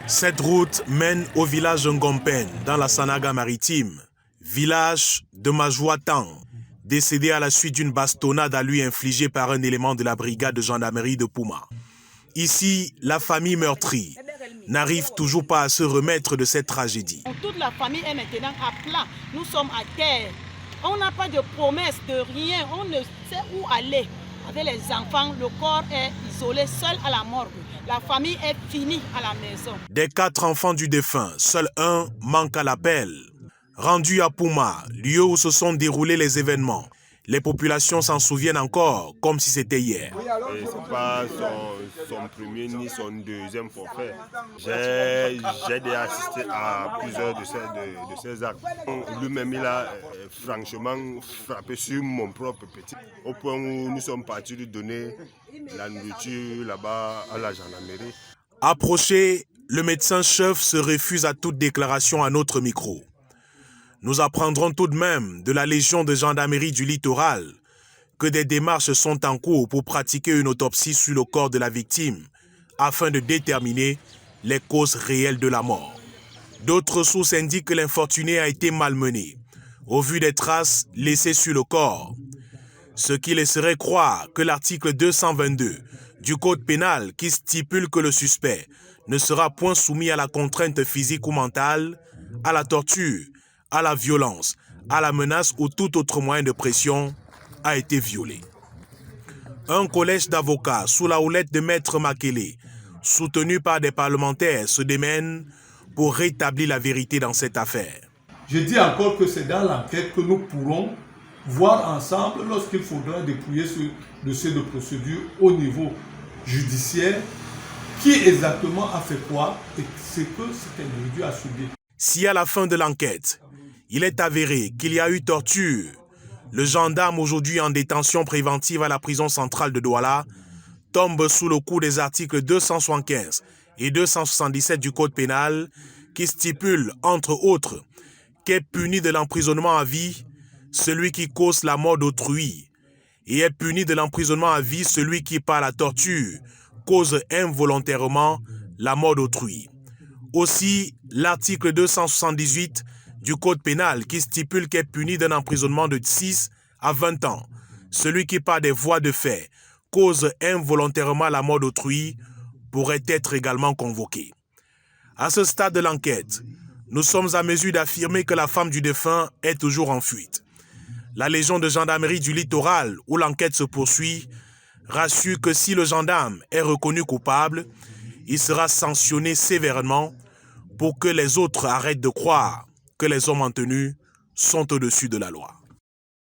Cette route mène au village Ngompen, dans la Sanaga maritime, village de Majouatang, décédé à la suite d'une bastonnade à lui infligée par un élément de la brigade de gendarmerie de Pouma. Ici, la famille meurtrie n'arrive toujours pas à se remettre de cette tragédie. Toute la famille est maintenant à plat. Nous sommes à terre. On n'a pas de promesse de rien. On ne sait où aller. Avec les enfants, le corps est isolé, seul à la morgue. La famille est finie à la maison. Des 4 enfants du défunt, seul un manque à l'appel. Rendu à Pouma, lieu où se sont déroulés les événements, les populations s'en souviennent encore comme si c'était hier. Ce n'est pas son premier ni son deuxième forfait. J'ai déjà assisté à plusieurs de ces actes. Lui-même, il a franchement frappé sur mon propre petit. Au point où nous sommes partis lui donner la nourriture là-bas à la gendarmerie. Approché, le médecin-chef se refuse à toute déclaration à notre micro. Nous apprendrons tout de même de la Légion de gendarmerie du littoral que des démarches sont en cours pour pratiquer une autopsie sur le corps de la victime afin de déterminer les causes réelles de la mort. D'autres sources indiquent que l'infortuné a été malmené au vu des traces laissées sur le corps, ce qui laisserait croire que l'article 222 du Code pénal qui stipule que le suspect ne sera point soumis à la contrainte physique ou mentale, à la torture, à la violence, à la menace ou tout autre moyen de pression a été violé. Un collège d'avocats sous la houlette de Maître Makele, soutenu par des parlementaires, se démène pour rétablir la vérité dans cette affaire. Je dis encore que c'est dans l'enquête que nous pourrons voir ensemble, lorsqu'il faudra dépouiller ce dossier de procédure au niveau judiciaire, qui exactement a fait quoi et ce que cet individu a subi. Si à la fin de l'enquête, il est avéré qu'il y a eu torture, le gendarme aujourd'hui en détention préventive à la prison centrale de Douala tombe sous le coup des articles 275 et 277 du Code pénal qui stipulent, entre autres, qu'est puni de l'emprisonnement à vie celui qui cause la mort d'autrui et est puni de l'emprisonnement à vie celui qui, par la torture, cause involontairement la mort d'autrui. Aussi, l'article 278 du Code pénal qui stipule qu'est puni d'un emprisonnement de 6 à 20 ans celui qui, par des voies de fait, cause involontairement la mort d'autrui, pourrait être également convoqué. À ce stade de l'enquête, nous sommes à mesure d'affirmer que la femme du défunt est toujours en fuite. La Légion de gendarmerie du littoral, où l'enquête se poursuit, rassure que si le gendarme est reconnu coupable, il sera sanctionné sévèrement pour que les autres arrêtent de croire que les hommes en tenue sont au-dessus de la loi.